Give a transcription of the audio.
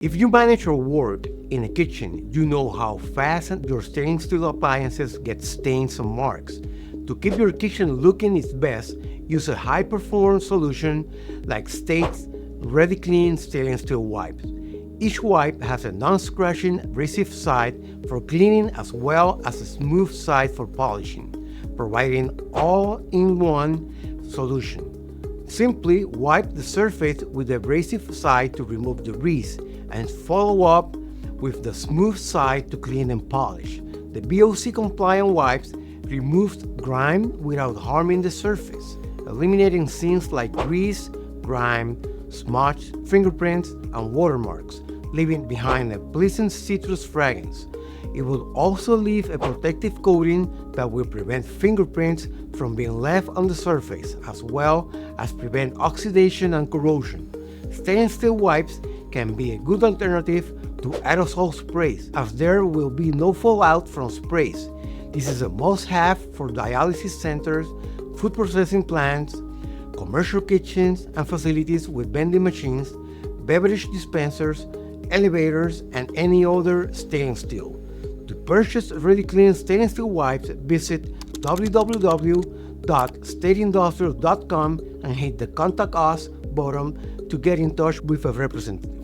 If you manage your work in a kitchen, you know how fast your stainless steel appliances get stains and marks. To keep your kitchen looking its best, use a high-performance solution like State's Ready Clean stainless steel wipes. Each wipe has a non-scratching abrasive side for cleaning as well as a smooth side for polishing, providing all-in-one solution. Simply wipe the surface with the abrasive side to remove the grease and follow up with the smooth side to clean and polish. The VOC compliant wipes removes grime without harming the surface, eliminating things like grease, grime, smudge, fingerprints, and watermarks, leaving behind a pleasant citrus fragrance. It will also leave a protective coating that will prevent fingerprints from being left on the surface, as well as prevent oxidation and corrosion. Stainless steel wipes can be a good alternative to aerosol sprays, as there will be no fallout from sprays. This is a must-have for dialysis centers, food processing plants, commercial kitchens and facilities with vending machines, beverage dispensers, elevators, and any other stainless steel. To purchase Ready Clean stainless steel wipes, visit www.stateindustrial.com and hit the Contact Us button to get in touch with a representative.